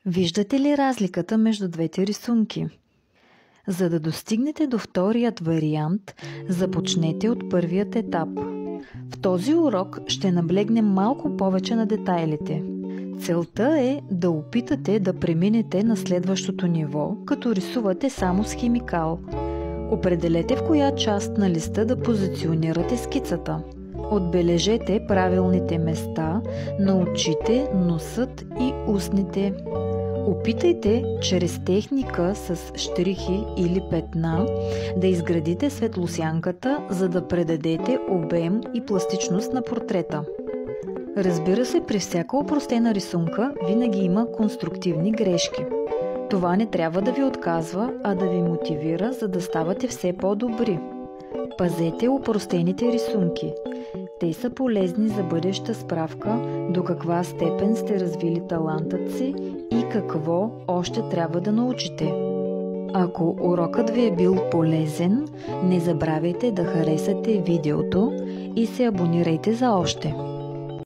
Виждате ли разликата между двете рисунки? За да достигнете до вторият вариант, започнете от първият етап. В този урок ще наблегнем малко повече на детайлите. Целта е да опитате да преминете на следващото ниво, като рисувате само с химикал. Определете в коя част на листа да позиционирате скицата. Отбележете правилните места на очите, носът и устните. Опитайте чрез техника с щрихи или петна да изградите светлосянката, за да предадете обем и пластичност на портрета. Разбира се, при всяка опростена рисунка винаги има конструктивни грешки. Това не трябва да ви отказва, а да ви мотивира, за да ставате все по-добри. Пазете опростените рисунки. Те са полезни за бъдеща справка до каква степен сте развили талантът си и какво още трябва да научите. Ако урокът ви е бил полезен, не забравяйте да харесате видеото и се абонирайте за още.